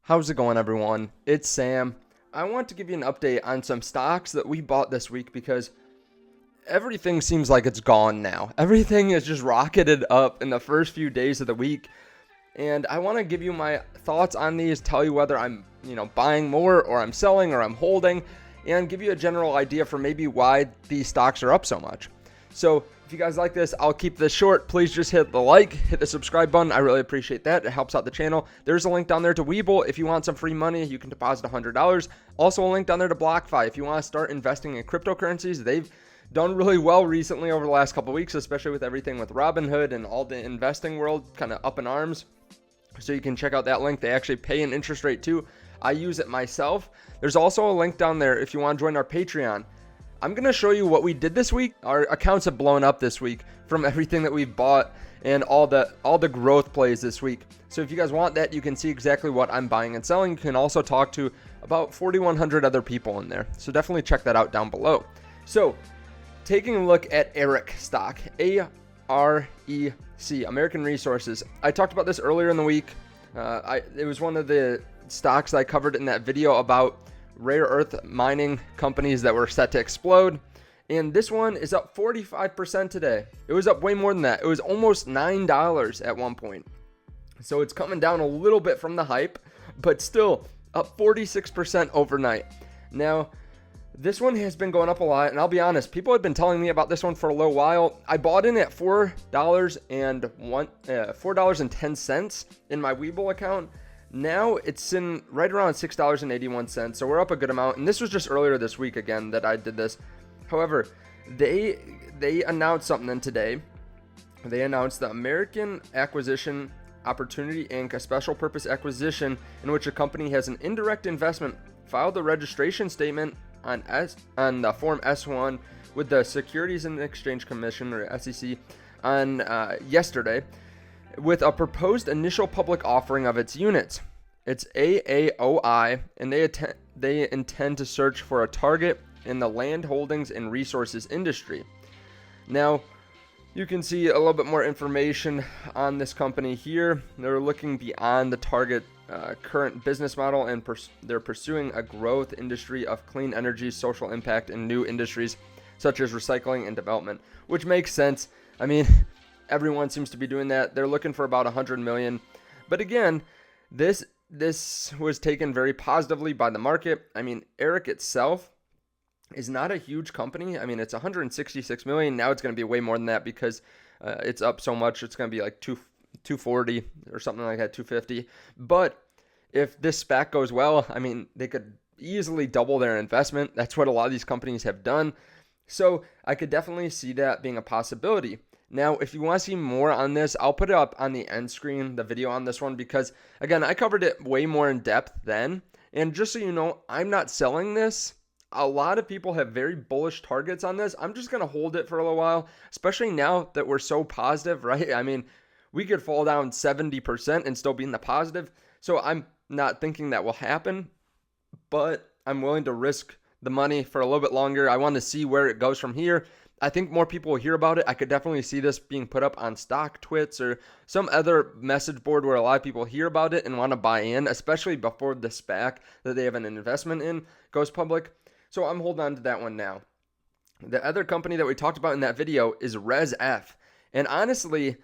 How's it going, everyone? It's Sam. I want to give you an update on some stocks that we bought this week because everything seems like it's gone now. Everything is just rocketed up in the first few days of the week. And I want to give you my thoughts on these, tell you whether I'm, buying more or I'm selling or I'm holding, and give you a general idea for maybe why these stocks are up so much. So if you guys like this, I'll keep this short. Please just hit the like, hit the subscribe button. I really appreciate that. It helps out the channel. There's a link down there to WeBull. If you want some free money, you can deposit $100. Also a link down there to BlockFi. If you want to start investing in cryptocurrencies, they've done really well recently over the last couple of weeks, especially with everything with Robinhood and all the investing world kind of up in arms. So you can check out that link. They actually pay an interest rate too. I use it myself. There's also a link down there if you want to join our Patreon. I'm going to show you what we did this week. Our accounts have blown up this week from everything that we've bought and all the growth plays this week. So if you guys want that, you can see exactly what I'm buying and selling. You can also talk to about 4,100 other people in there. So definitely check that out down below. So taking a look at AREC stock, A-R-E-C, American Resources. I talked about this earlier in the week. It was one of the stocks I covered in that video about rare earth mining companies that were set to explode. And this one is up 45% today. It was up way more than that. It was almost $9 at one point. So it's coming down a little bit from the hype, but still up 46% overnight. Now, this one has been going up a lot, and I'll be honest, people have been telling me about this one for a little while. I bought in at $4.10 in my WeBull account. Now it's in right around $6.81, so we're up a good amount. And this was just earlier this week again that I did this. However, they announced something today. They announced the American Acquisition Opportunity Inc., a special purpose acquisition in which a company has an indirect investment, filed a registration statement on the Form S1 with the Securities and Exchange Commission, or SEC, on yesterday, with a proposed initial public offering of its units. It's AAOI, and they intend to search for a target in the land holdings and resources industry. Now, you can see a little bit more information on this company here. They're looking beyond the target current business model, and they're pursuing a growth industry of clean energy, social impact, and new industries such as recycling and development, which makes sense. I mean, everyone seems to be doing that. They're looking for about 100 million. But again, this was taken very positively by the market. I mean, AREC itself is not a huge company. I mean, it's 166 million. Now it's going to be way more than that because it's up so much. It's going to be like 240 or something like that, 250. But if this SPAC goes well, I mean, they could easily double their investment. That's what a lot of these companies have done. So I could definitely see that being a possibility. Now, if you want to see more on this, I'll put it up on the end screen, the video on this one, because, again, I covered it way more in depth then. And just so you know, I'm not selling this. A lot of people have very bullish targets on this. I'm just going to hold it for a little while, especially now that we're so positive, right? I mean, we could fall down 70% and still be in the positive. So I'm not thinking that will happen, but I'm willing to risk the money for a little bit longer. I want to see where it goes from here. I think more people will hear about it. I could definitely see this being put up on stock twits or some other message board where a lot of people hear about it and want to buy in, especially before the SPAC that they have an investment in goes public. So I'm holding on to that one now. The other company that we talked about in that video is ResF. And honestly,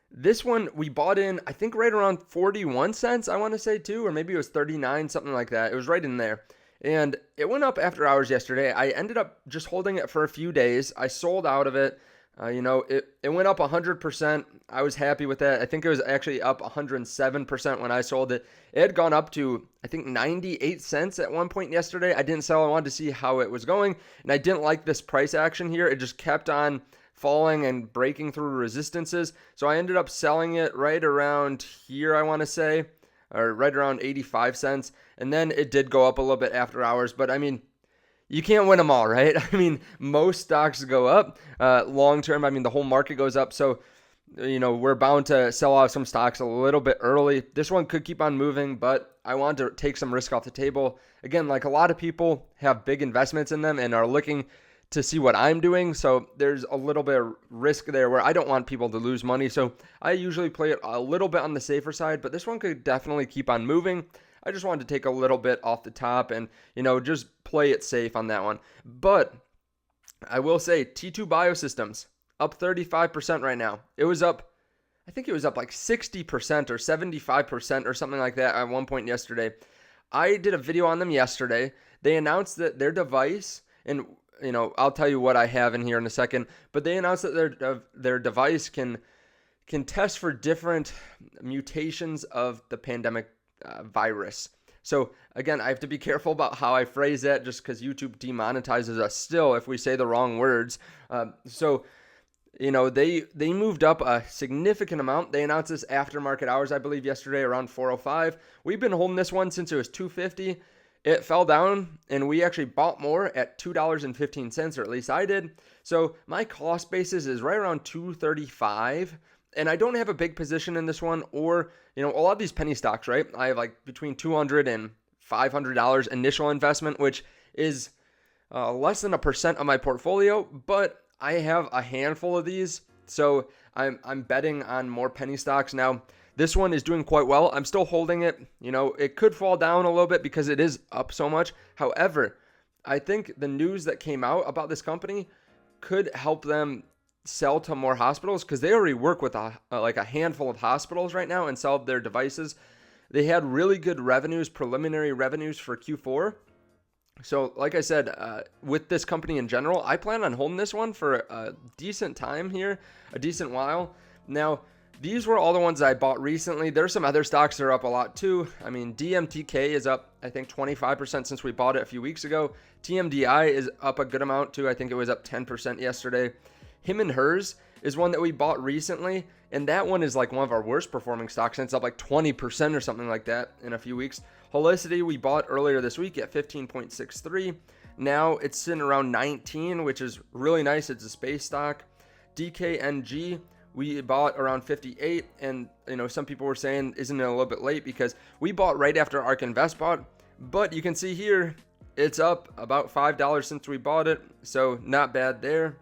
this one we bought in, I think right around 41 cents, I want to say too, or maybe it was 39, something like that. It was right in there. And it went up after hours yesterday. I ended up just holding it for a few days. I sold out of it. It went up 100%. I was happy with that. I think it was actually up 107% when I sold it. It had gone up to, I think, 98 cents at one point yesterday. I didn't sell. I wanted to see how it was going. And I didn't like this price action here. It just kept on falling and breaking through resistances. So I ended up selling it right around here, I want to say, or right around 85 cents. And then it did go up a little bit after hours. But I mean, you can't win them all, right? I mean, most stocks go up long term. I mean, the whole market goes up. So, we're bound to sell off some stocks a little bit early. This one could keep on moving, but I want to take some risk off the table. Again, like a lot of people have big investments in them and are looking to see what I'm doing. So there's a little bit of risk there where I don't want people to lose money. So I usually play it a little bit on the safer side, but this one could definitely keep on moving. I just wanted to take a little bit off the top and, just play it safe on that one. But I will say T2 Biosystems up 35% right now. I think it was up like 60% or 75% or something like that at one point yesterday. I did a video on them yesterday. They announced that their device, and I'll tell you what I have in here in a second, but they announced that their device can test for different mutations of the pandemic virus. So again, I have to be careful about how I phrase that just because YouTube demonetizes us still if we say the wrong words. They moved up a significant amount. They announced this after market hours, I believe, yesterday around 405. We've been holding this one since it was 250. It fell down, and we actually bought more at $2.15, or at least I did. So my cost basis is right around 235, and I don't have a big position in this one, or a lot of these penny stocks, right? I have like between $200 and $500 initial investment, which is less than 1% of my portfolio, but I have a handful of these, so I'm betting on more penny stocks. Now, this one is doing quite well. I'm still holding it. It could fall down a little bit because it is up so much. However, I think the news that came out about this company could help them sell to more hospitals because they already work with a handful of hospitals right now and sell their devices. They had really good preliminary revenues for Q4. So like I said, with this company in general, I plan on holding this one for a decent time here, a decent while. Now, these were all the ones I bought recently. There's some other stocks that are up a lot too. I mean, DMTK is up, I think, 25% since we bought it a few weeks ago. TMDI is up a good amount too. I think it was up 10% yesterday. Him and Hers is one that we bought recently, and that one is like one of our worst performing stocks, and it's up like 20% or something like that in a few weeks. Holicity we bought earlier this week at 15.63. Now it's sitting around 19, which is really nice. It's a space stock. DKNG we bought around 58, and some people were saying, isn't it a little bit late because we bought right after ARK Invest bought, but you can see here it's up about $5 since we bought it, so not bad there.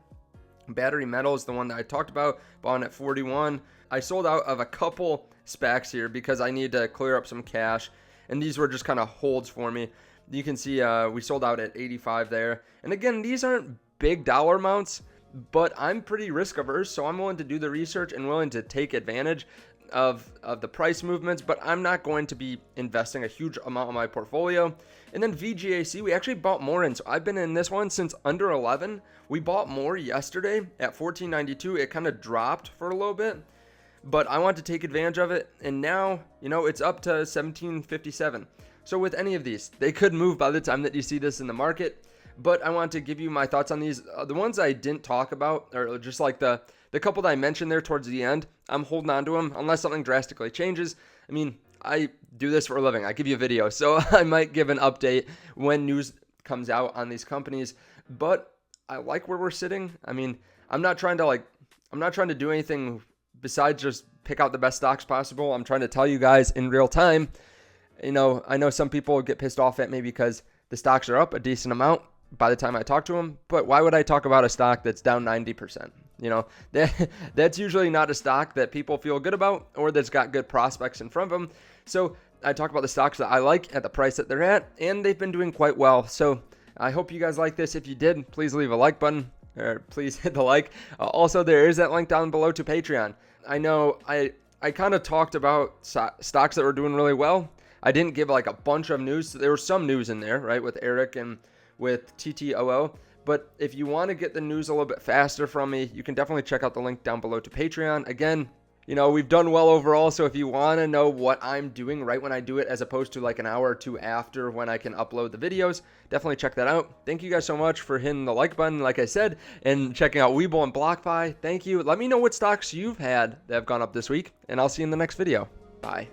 Battery Metal is the one that I talked about, bought at 41. I sold out of a couple SPACs here because I need to clear up some cash, and these were just kind of holds for me. You can see we sold out at 85 there, and again, these aren't big dollar amounts, but I'm pretty risk averse, so I'm willing to do the research and willing to take advantage of the price movements, but I'm not going to be investing a huge amount of my portfolio. And then VGAC, we actually bought more in, so I've been in this one since under 11. We bought more yesterday at $14.92. It kind of dropped for a little bit, but I want to take advantage of it, and now, it's up to $17.57. So with any of these, they could move by the time that you see this in the market. But I want to give you my thoughts on these. The ones I didn't talk about, or just like the couple that I mentioned there towards the end, I'm holding on to them unless something drastically changes. I mean, I do this for a living. I give you a video, so I might give an update when news comes out on these companies. But I like where we're sitting. I mean, I'm not trying to do anything besides just pick out the best stocks possible. I'm trying to tell you guys in real time. I know some people get pissed off at me because the stocks are up a decent amount by the time I talk to them, but why would I talk about a stock that's down 90%? That's usually not a stock that people feel good about or that's got good prospects in front of them. So I talk about the stocks that I like at the price that they're at, and they've been doing quite well. So I hope you guys like this. If you did, please leave a like button, or please hit the like. Also, there is that link down below to Patreon. I know I kind of talked about stocks that were doing really well. I didn't give like a bunch of news. There was some news in there, right, with Eric and with TTOO. But if you want to get the news a little bit faster from me, you can definitely check out the link down below to Patreon. Again, we've done well overall. So if you want to know what I'm doing right when I do it, as opposed to like an hour or two after when I can upload the videos, definitely check that out. Thank you guys so much for hitting the like button, like I said, and checking out WeBull and BlockFi. Thank you. Let me know what stocks you've had that have gone up this week, and I'll see you in the next video. Bye.